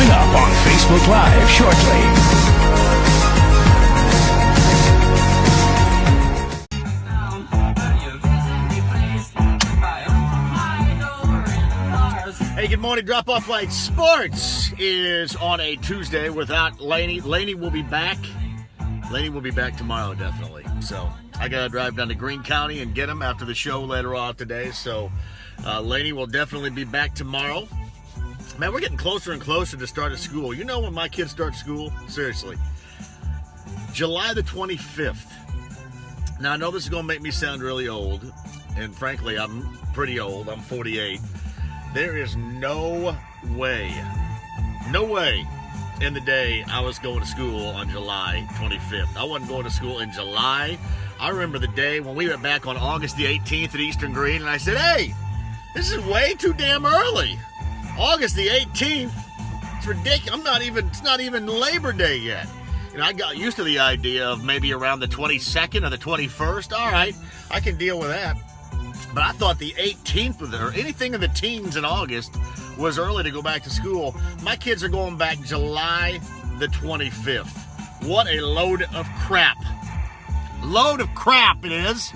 Coming up on Facebook Live shortly. Hey, good morning. Drop Off Light Sports is on a Tuesday without Laney. Laney will be back. Laney will be back tomorrow, definitely. So I got to drive down to Greene County and get him after the show later on today. So Laney will definitely be back tomorrow. Man, we're getting closer and closer to start of school. You know when my kids start school? Seriously. July the 25th. Now, I know this is going to make me sound really old. And frankly, I'm pretty old. I'm 48. There is no way in the day I was going to school on July 25th. I wasn't going to school in July. I remember the day when we went back on August the 18th at Eastern Green, and I said, hey, this is way too damn early. August the 18th? It's ridiculous. It's not even Labor Day yet. And I got used to the idea of maybe around the 22nd or the 21st. All right, I can deal with that. But I thought the 18th or anything in the teens in August was early to go back to school. My kids are going back July the 25th. What a load of crap. Load of crap it is.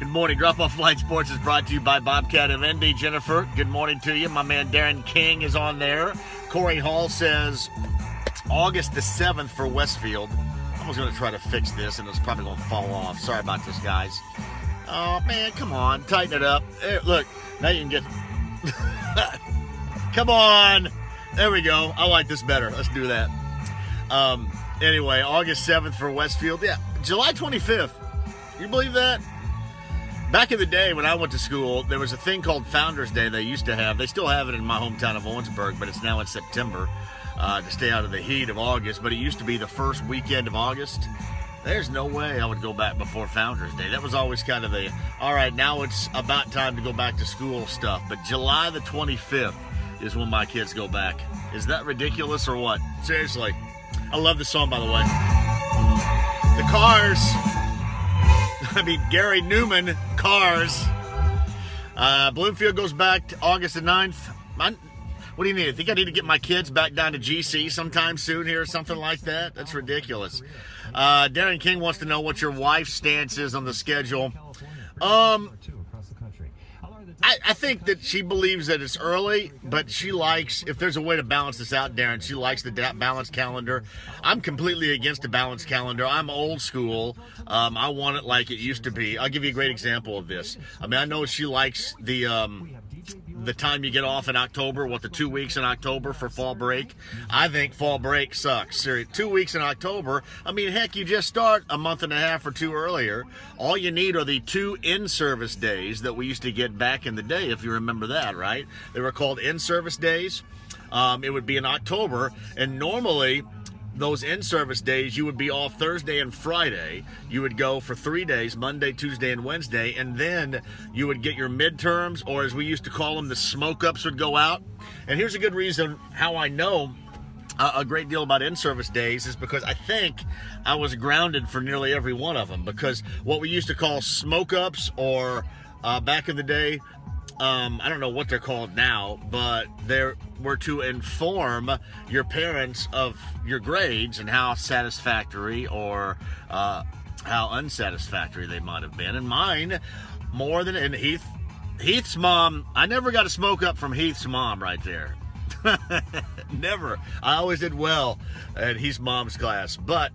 Good morning. Drop Off Light Sports is brought to you by Bobcat of Indy. Jennifer, good morning to you. My man Darren King is on there. Corey Hall says August the 7th for Westfield. I was going to try to fix this, and it's probably going to fall off. Sorry about this, guys. Oh, man, come on. Tighten it up. Hey, look, now you can get... Come on. There we go. I like this better. Let's do that. Anyway, August 7th for Westfield. Yeah, July 25th. You believe that? Back in the day when I went to school, there was a thing called Founders Day they used to have. They still have it in my hometown of Owensburg, but it's now in September to stay out of the heat of August. But it used to be the first weekend of August. There's no way I would go back before Founders Day. That was always kind of the, all right, now it's about time to go back to school stuff. But July the 25th is when my kids go back. Is that ridiculous or what? Seriously. I love this song, by the way. The Cars. Gary Numan, Cars. Bloomfield goes back to August the 9th. What do you need? I think I need to get my kids back down to GC sometime soon here or something like that. That's ridiculous. Darren King wants to know what your wife's stance is on the schedule. I think that she believes that it's early, but she likes, if there's a way to balance this out, Darren, she likes the balanced calendar. I'm completely against a balanced calendar. I'm old school. I want it like it used to be. I'll give you a great example of this. I mean, I know she likes the time you get off in October, the 2 weeks in October for fall break. I think fall break sucks. Seriously, 2 weeks in October. I mean, heck, you just start a month and a half or two earlier. All you need are the 2 in-service days that we used to get back in the day, if you remember that, right? They were called in-service days. It would be in October, and normally those in-service days, you would be off Thursday and Friday. You would go for 3 days, Monday, Tuesday, and Wednesday, and then you would get your midterms, or as we used to call them, the smoke-ups would go out. And here's a good reason how I know a great deal about in-service days is because I think I was grounded for nearly every one of them, because what we used to call smoke-ups, or back in the day, I don't know what they're called now, but they were to inform your parents of your grades and how satisfactory or how unsatisfactory they might have been. And mine, more than, and Heath's mom, I never got a smoke up from Heath's mom right there. Never. I always did well at Heath's mom's class, but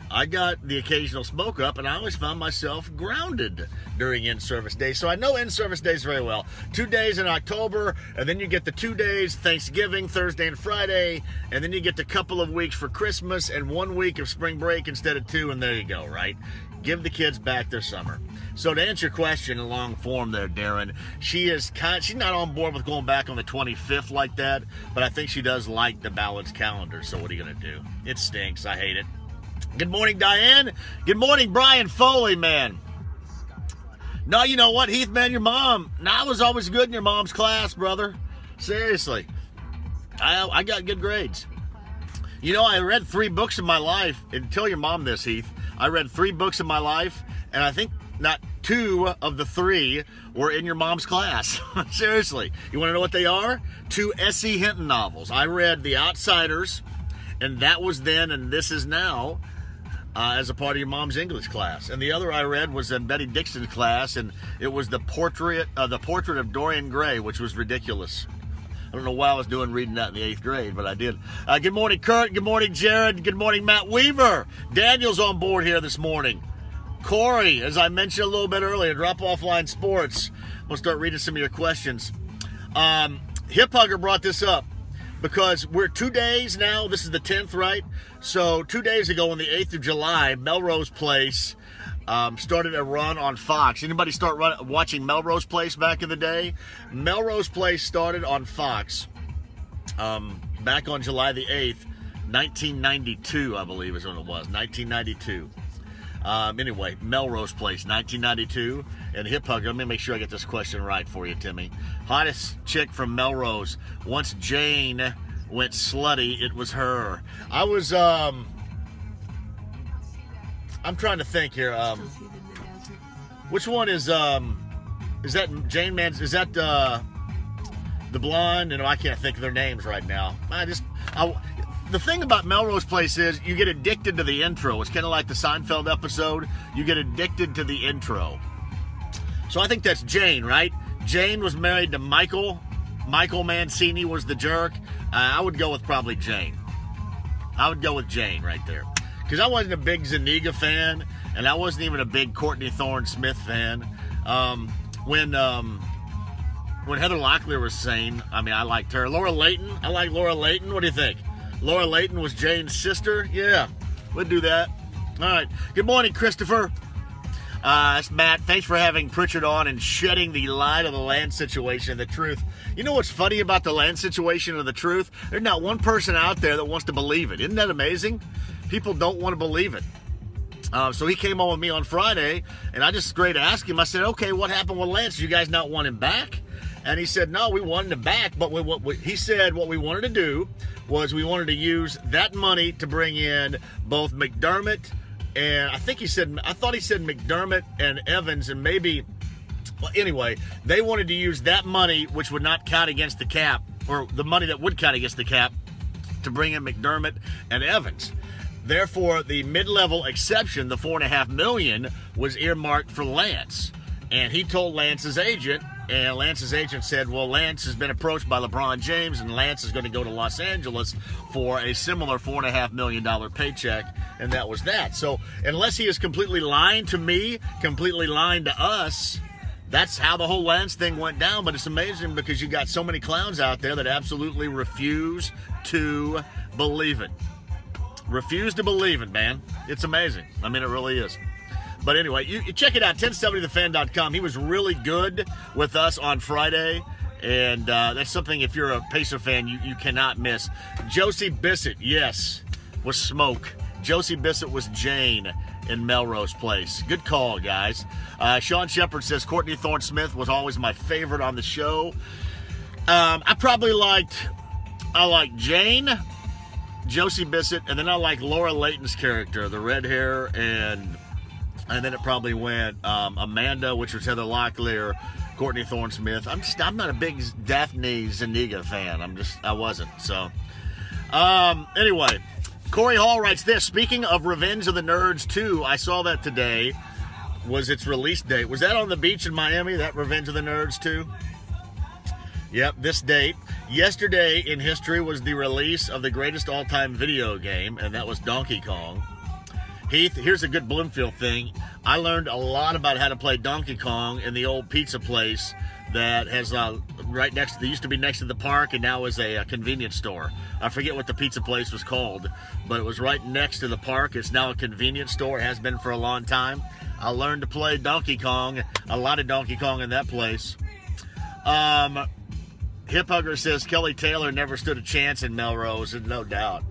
I got the occasional smoke up, and I always found myself grounded during in-service days. So I know in-service days very well. 2 days in October, and then you get the 2 days, Thanksgiving, Thursday and Friday, and then you get the couple of weeks for Christmas and 1 week of spring break instead of 2, and there you go, right? Give the kids back their summer. So to answer your question in long form there, Darren, she's not on board with going back on the 25th like that, but I think she does like the balanced calendar. So what are you going to do? It stinks. I hate it. Good morning, Diane. Good morning, Brian Foley, man. No, you know what, Heath, man, your mom. I was always good in your mom's class, brother. Seriously. I got good grades. You know, I read 3 books in my life. And tell your mom this, Heath. I read 3 books in my life, and I think not 2 of the 3 were in your mom's class. Seriously. You want to know what they are? 2 S.E. Hinton novels. I read The Outsiders, and That Was Then and This Is Now, as a part of your mom's English class. And the other I read was in Betty Dixon's class, and it was the portrait of Dorian Gray, which was ridiculous. I don't know why I was reading that in the 8th grade, but I did. Good morning, Kurt. Good morning, Jared. Good morning, Matt Weaver. Daniel's on board here this morning. Corey, as I mentioned a little bit earlier, Drop Offline Sports. I'm going to start reading some of your questions. Hip Hugger brought this up because we're 2 days now. This is the 10th, right? So 2 days ago on the 8th of July, Melrose Place started a run on Fox. Anybody start watching Melrose Place back in the day? Melrose Place started on Fox back on July the 8th, 1992, I believe is when it was, 1992. Anyway, Melrose Place, 1992. And Hip Hugger, let me make sure I get this question right for you, Timmy. Hottest chick from Melrose. Once Jane went slutty, it was her. I was, I'm trying to think here. Which one is that Jane Mans? Is that the blonde? And I can't think of their names right now. The thing about Melrose Place is you get addicted to the intro. It's kind of like the Seinfeld episode. You get addicted to the intro. So I think that's Jane, right? Jane was married to Michael. Michael Mancini was the jerk. I would go with probably Jane. I would go with Jane right there. Because I wasn't a big Zuniga fan, and I wasn't even a big Courtney Thorne-Smith fan. When Heather Locklear was saying, I mean, I liked her. Laura Layton, I like Laura Layton. What do you think? Laura Layton was Jane's sister? Yeah, we'd do that. All right. Good morning, Christopher. That's Matt. Thanks for having Pritchard on and shedding the light of the land situation and the truth. You know what's funny about the land situation and the truth? There's not one person out there that wants to believe it. Isn't that amazing? People don't want to believe it. So he came on with me on Friday, and I just straight asked him. I said, okay, what happened with Lance? Did you guys not want him back? And he said, no, we wanted him back. But he said what we wanted to do was we wanted to use that money to bring in both McDermott and I thought he said McDermott and Evans and maybe, well, anyway, they wanted to use that money, which would not count against the cap, or the money that would count against the cap, to bring in McDermott and Evans. Therefore, the mid-level exception, the $4.5 million, was earmarked for Lance. And he told Lance's agent, and Lance's agent said, well, Lance has been approached by LeBron James, and Lance is going to go to Los Angeles for a similar $4.5 million paycheck, and that was that. So unless he is completely lying to me, completely lying to us, that's how the whole Lance thing went down. But it's amazing because you got so many clowns out there that absolutely refuse to believe it. Refuse to believe it, man. It's amazing. I mean, it really is. But anyway, you check it out, 1070thefan.com. He was really good with us on Friday, and that's something, if you're a Pacer fan, you cannot miss. Josie Bissett, yes, was Smoke. Josie Bissett was Jane in Melrose Place. Good call, guys. Sean Shepard says, Courtney Thorne-Smith was always my favorite on the show. I liked Jane, Josie Bissett, and then I like Laura Layton's character, the red hair, and then it probably went Amanda, which was Heather Locklear, Courtney Thorne-Smith. I'm not a big Daphne Zuniga fan. I wasn't. So, anyway, Corey Hall writes this. Speaking of Revenge of the Nerds 2, I saw that today was its release date. Was that on the beach in Miami, that Revenge of the Nerds 2? Yep, this date. Yesterday in history was the release of the greatest all-time video game, and that was Donkey Kong. Heath, here's a good Bloomfield thing. I learned a lot about how to play Donkey Kong in the old pizza place that has right next to, they used to be next to the park and now is a convenience store. I forget what the pizza place was called, but it was right next to the park. It's now a convenience store. It has been for a long time. I learned to play Donkey Kong, a lot of Donkey Kong in that place. Hip Hugger says Kelly Taylor never stood a chance in Melrose, and no doubt.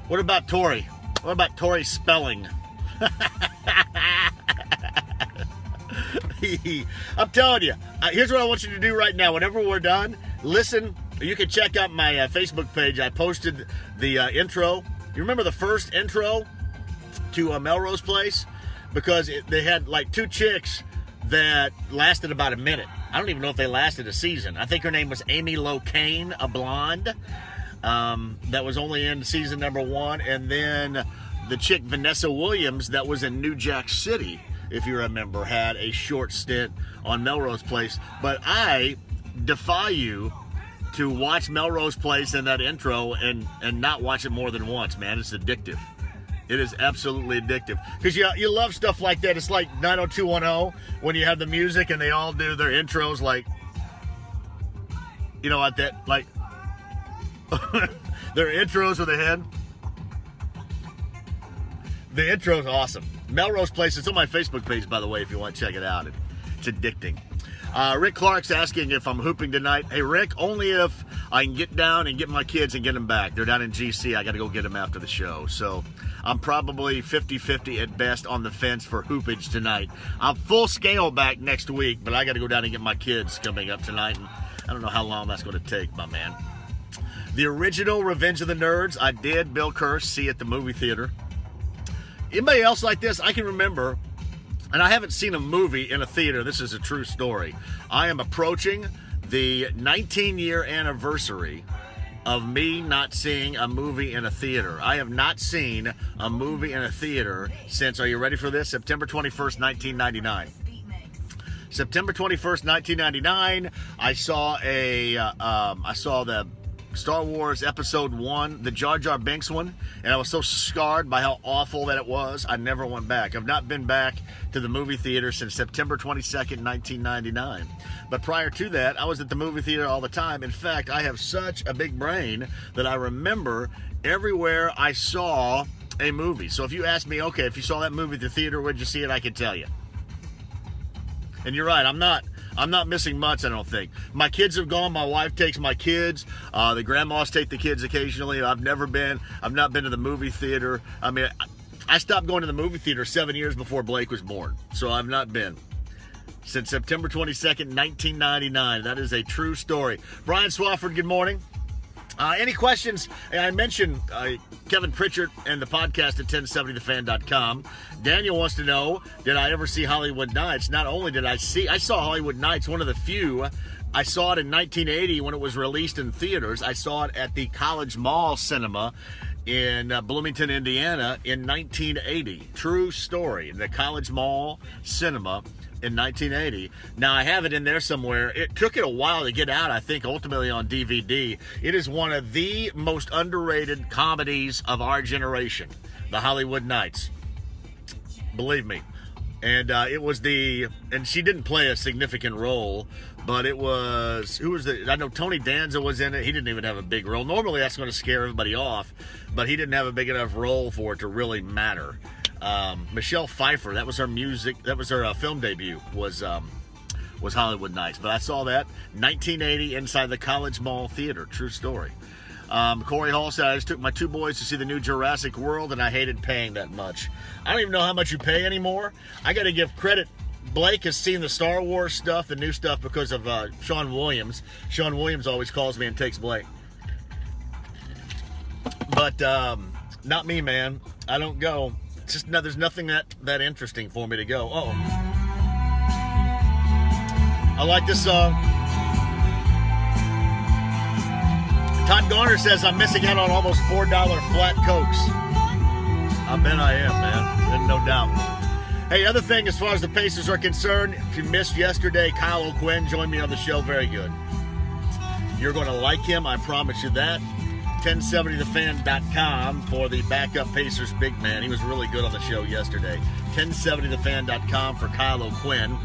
What about Tori? What about Tori Spelling? I'm telling you, here's what I want you to do right now. Whenever we're done, listen. You can check out my Facebook page. I posted the intro. You remember the first intro to Melrose Place? Because they had like two chicks that lasted about a minute. I don't even know if they lasted a season. I think her name was Amy Locane, a blonde, that was only in season number 1. And then the chick Vanessa Williams that was in New Jack City, if you remember, had a short stint on Melrose Place. But I defy you to watch Melrose Place in that intro and not watch it more than once, man. It's addictive. It is absolutely addictive. Because you love stuff like that. It's like 90210 when you have the music and they all do their intros like, you know what, that, like, their intros with a head. The intro's awesome. Melrose Place, it's on my Facebook page, by the way, if you want to check it out. It's addicting. Rick Clark's asking if I'm hooping tonight. Hey, Rick, only if I can get down and get my kids and get them back. They're down in GC. I got to go get them after the show. So I'm probably 50-50 at best on the fence for hoopage tonight. I'm full scale back next week, but I got to go down and get my kids coming up tonight. And I don't know how long that's going to take, my man. The original Revenge of the Nerds, I did, Bill Kerr, see at the movie theater. Anybody else like this? I can remember, and I haven't seen a movie in a theater. This is a true story. I am approaching the 19-year anniversary of me not seeing a movie in a theater. I have not seen a movie in a theater since, are you ready for this? September 21st, 1999. September 21st, 1999, I saw the Star Wars Episode 1, the Jar Jar Binks one, and I was so scarred by how awful that it was, I never went back. I've not been back to the movie theater since September 22nd, 1999. But prior to that, I was at the movie theater all the time. In fact, I have such a big brain that I remember everywhere I saw a movie. So if you ask me, okay, if you saw that movie at the theater, where'd you see it? I can tell you. And you're right, I'm not missing much, I don't think. My kids have gone. My wife takes my kids. The grandmas take the kids occasionally. I've not been to the movie theater. I mean, I stopped going to the movie theater 7 years before Blake was born. So I've not been. Since September 22nd, 1999. That is a true story. Brian Swafford, good morning. Any questions? I mentioned Kevin Pritchard and the podcast at 1070thefan.com. Daniel wants to know, did I ever see Hollywood Nights? Not only did I saw Hollywood Nights, one of the few. I saw it in 1980 when it was released in theaters. I saw it at the College Mall Cinema in Bloomington, Indiana in 1980. True story. The College Mall Cinema in 1980. Now, I have it in there somewhere. It took it a while to get out, I think, ultimately on DVD. It is one of the most underrated comedies of our generation, the Hollywood Nights. Believe me. And and she didn't play a significant role, but it was, I know Tony Danza was in it. He didn't even have a big role. Normally that's going to scare everybody off, but he didn't have a big enough role for it to really matter. Michelle Pfeiffer, that was her film debut, was Hollywood Nights. But I saw that 1980 inside the College Mall Theater. True story. Corey Hall said, I just took my 2 boys to see the new Jurassic World and I hated paying that much. I don't even know how much you pay anymore. I got to give credit. Blake has seen the Star Wars stuff, the new stuff, because of Sean Williams. Sean Williams always calls me and takes Blake. But not me, man. I don't go. It's just there's nothing that interesting for me to go. Uh-oh. I like this song. Todd Garner says, I'm missing out on almost $4 flat Cokes. I bet I am, man. And no doubt. Hey, other thing, as far as the Pacers are concerned, if you missed yesterday, Kyle O'Quinn joined me on the show. Very good. You're going to like him, I promise you that. 1070thefan.com for the backup Pacers big man. He was really good on the show yesterday. 1070thefan.com for Kyle O'Quinn.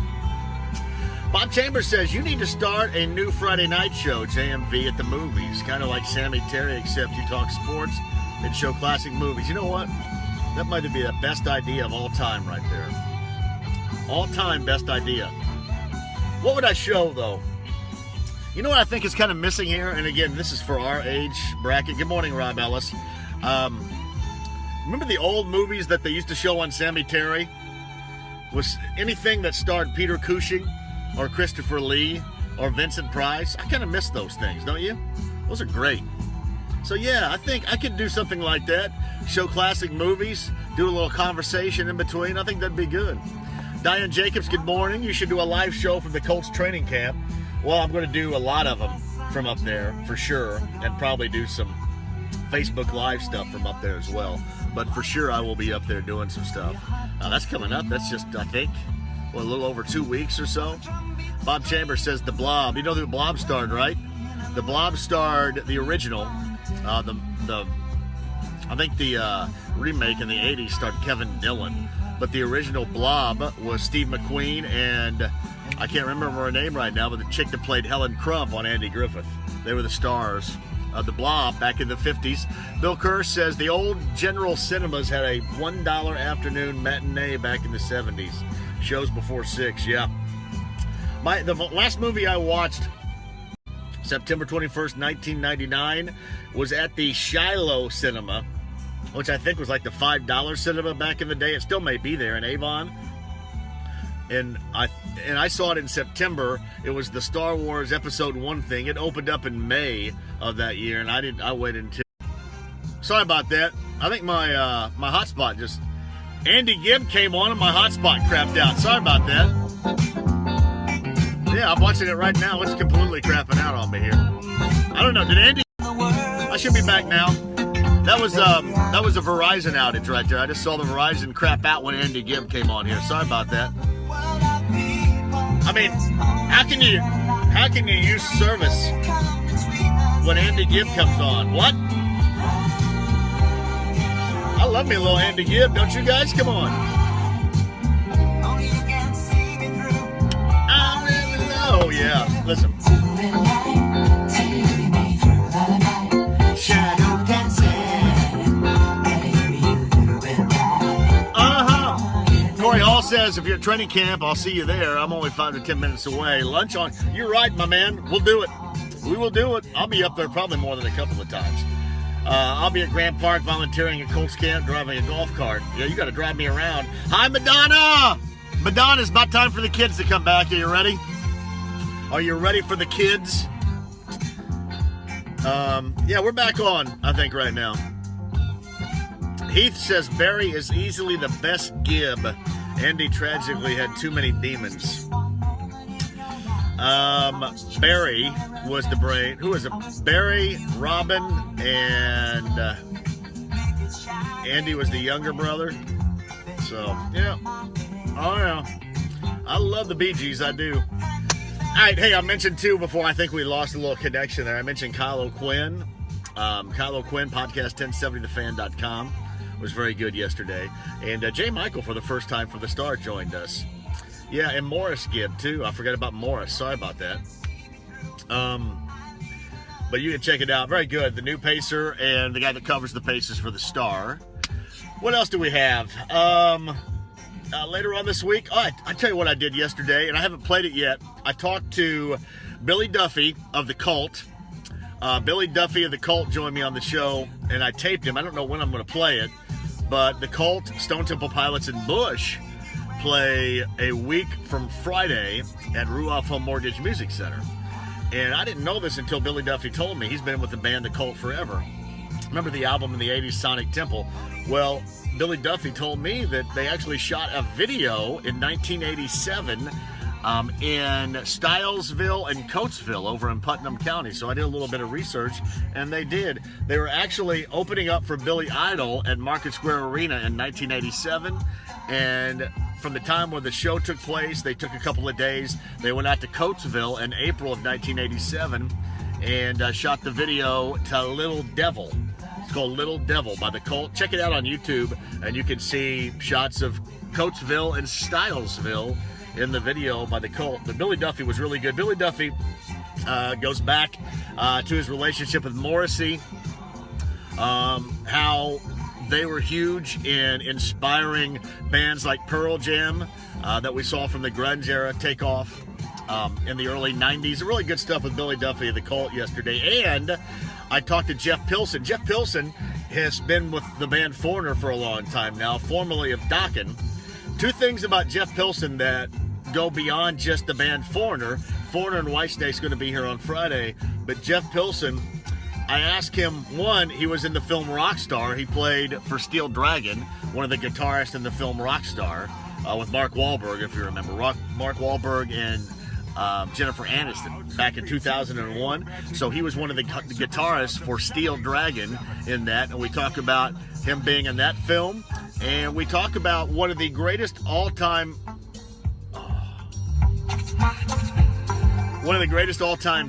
Bob Chambers says, you need to start a new Friday night show, JMV at the movies. Kind of like Sammy Terry, except you talk sports and show classic movies. You know what? That might be the best idea of all time right there. All-time best idea. What would I show, though? You know what I think is kind of missing here? And again, this is for our age bracket. Good morning, Rob Ellis. Remember the old movies that they used to show on Sammy Terry? Was anything that starred Peter Cushing or Christopher Lee or Vincent Price? I kind of miss those things, don't you? Those are great. So yeah, I think I could do something like that. Show classic movies, do a little conversation in between. I think that'd be good. Diane Jacobs, good morning. You should do a live show from the Colts training camp. Well, I'm going to do a lot of them from up there for sure, and probably do some Facebook Live stuff from up there as well. But for sure, I will be up there doing some stuff. That's coming up. That's just, I think, a little over 2 weeks or so. Bob Chambers says The Blob. You know the Blob starred, right? The Blob starred the original. I think the remake in the 80s starred Kevin Dillon. But the original Blob was Steve McQueen and I can't remember her name right now, but the chick that played Helen Crump on Andy Griffith. They were the stars of the Blob back in the 50s. Bill Kerr says the old General Cinemas had a $1 afternoon matinee back in the 70s. Shows before 6, yeah. The last movie I watched, September 21st, 1999, was at the Shiloh Cinema, which I think was like the $5 cinema back in the day. It still may be there in Avon. And I saw it in September. It was the Star Wars Episode 1 thing. It opened up in May of that year, and I waited until... Sorry about that. I think my hotspot just... Andy Gibb came on and my hotspot crapped out. Sorry about that. Yeah, I'm watching it right now. It's completely crapping out on me here. I don't know. Did Andy... I should be back now. That was a Verizon outage right there. I just saw the Verizon crap out when Andy Gibb came on here. Sorry about that. I mean, how can you use service when Andy Gibb comes on? What? I love me a little Andy Gibb, don't you guys? Come on. Oh yeah, listen. Shadow dancing. Corey Hall says, if you're at training camp, I'll see you there. I'm only 5 to 10 minutes away. Lunch on. You're right, my man. We'll do it. We will do it. I'll be up there probably more than a couple of times. I'll be at Grant Park volunteering at Colts camp, driving a golf cart. Yeah, you got to drive me around. Hi, Madonna. Madonna, it's about time for the kids to come back. Are you ready? Are you ready for the kids? Yeah, we're back on, I think, right now. Heath says Barry is easily the best Gibb. Andy tragically had too many demons. Barry was the brain. Who was it? Barry, Robin, and Andy was the younger brother. So, yeah. Oh, yeah. I love the Bee Gees. I do. All right. Hey, I mentioned, too, before I think we lost a little connection there, I mentioned Kyle O'Quinn. Kyle O'Quinn, podcast1070thefan.com. Was very good yesterday. And Jay Michael, for the first time for the Star, joined us. Yeah, and Morris Gibb, too. I forgot about Morris. Sorry about that. But you can check it out. Very good. The new Pacer and the guy that covers the Pacers for the Star. What else do we have? Later on this week, I tell you what I did yesterday, and I haven't played it yet. I talked to Billy Duffy of the Cult. Billy Duffy of the Cult joined me on the show, and I taped him. I don't know when I'm going to play it, but the Cult, Stone Temple Pilots, and Bush play a week from Friday at Ruoff Home Mortgage Music Center. And I didn't know this until Billy Duffy told me. He's been with the band The Cult forever. Remember the album in the 80s, Sonic Temple? Well, Billy Duffy told me that they actually shot a video in 1987 in Stylesville and Coatesville over in Putnam County. So I did a little bit of research, and they did. They were actually opening up for Billy Idol at Market Square Arena in 1987, and from the time where the show took place, they took a couple of days. They went out to Coatesville in April of 1987 and shot the video to Little Devil. It's called Little Devil by the Cult. Check it out on YouTube, and you can see shots of Coatesville and Stylesville in the video by the Cult. But Billy Duffy was really good. Billy Duffy goes back to his relationship with Morrissey, how they were huge in inspiring bands like Pearl Jam that we saw from the grunge era take off in the early 90s. Really good stuff with Billy Duffy of the Cult yesterday. And I talked to Jeff Pilson. Jeff Pilson has been with the band Foreigner for a long time now, formerly of Dokken. Two things about Jeff Pilson that go beyond just the band Foreigner. Foreigner and Whitesnake's going to be here on Friday, but Jeff Pilson, I asked him, one, he was in the film Rockstar. He played for Steel Dragon, one of the guitarists in the film Rockstar. with Mark Wahlberg, if you remember. Mark Wahlberg and Jennifer Aniston back in 2001. So he was one of the guitarists for Steel Dragon in that, and we talk about him being in that film, and we talk about one of the greatest all-time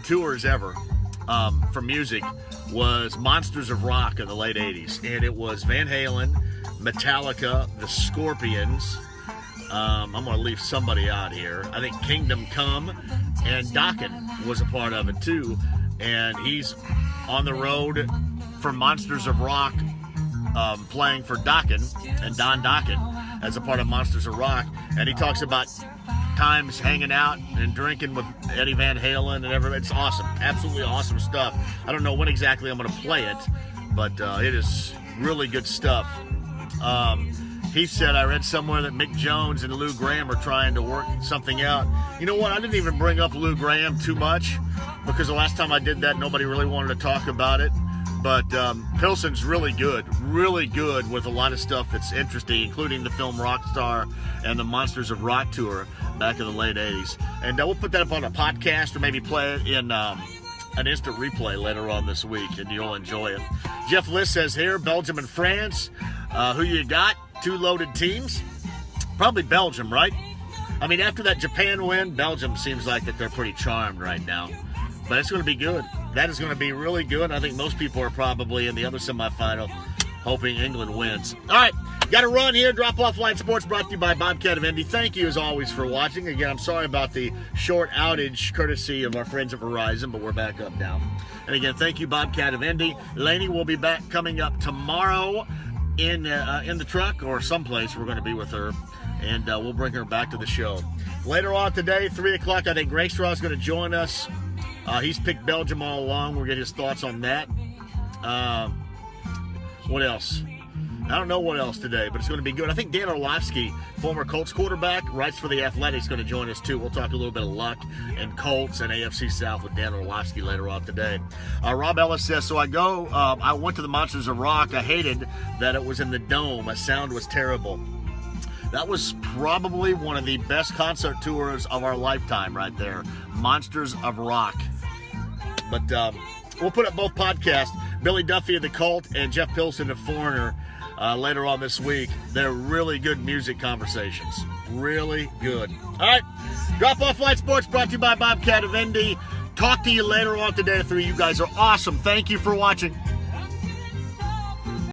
tours ever for music was Monsters of Rock in the late 80s, and it was Van Halen, Metallica, the Scorpions. I'm going to leave somebody out here. I think Kingdom Come, and Dokken was a part of it too. And he's on the road for Monsters of Rock, playing for Dokken and Don Dokken as a part of Monsters of Rock. And he talks about times hanging out and drinking with Eddie Van Halen and everything. It's awesome. Absolutely awesome stuff. I don't know when exactly I'm going to play it, but it is really good stuff. He said, I read somewhere that Mick Jones and Lou Gramm are trying to work something out. You know what? I didn't even bring up Lou Gramm too much because the last time I did that, nobody really wanted to talk about it. But Pilson's really good with a lot of stuff that's interesting, including the film Rockstar and the Monsters of Rock tour back in the late 80s. And we'll put that up on a podcast or maybe play it in an instant replay later on this week, and you'll enjoy it. Jeff List says here, Belgium and France. Who you got? 2 loaded teams? Probably Belgium, right? I mean, after that Japan win, Belgium seems like that they're pretty charmed right now. But it's going to be good. That is going to be really good. I think most people are probably in the other semifinal hoping England wins. All right, got to run here. Drop Off Line Sports brought to you by Bobcat of Indy. Thank you, as always, for watching. Again, I'm sorry about the short outage courtesy of our friends at Verizon, but we're back up now. And again, thank you, Bobcat of Indy. Lainey will be back coming up tomorrow in the truck or someplace. We're going to be with her, and we'll bring her back to the show. Later on today, 3 o'clock, I think Greg Straw is going to join us. He's picked Belgium all along. We'll get his thoughts on that. What else? I don't know what else today, but it's going to be good. I think Dan Orlovsky, former Colts quarterback, writes for The Athletic, is going to join us too. We'll talk a little bit of luck and Colts and AFC South with Dan Orlovsky later on today. Rob Ellis says, so I went to the Monsters of Rock. I hated that it was in the Dome. The sound was terrible. That was probably one of the best concert tours of our lifetime right there. Monsters of Rock. But we'll put up both podcasts. Billy Duffy of the Cult and Jeff Pilson of Foreigner later on this week. They're really good music conversations. Really good. All right. Drop Off Line Sports brought to you by Bobcat of Indy. Talk to you later on today. You guys are awesome. Thank you for watching.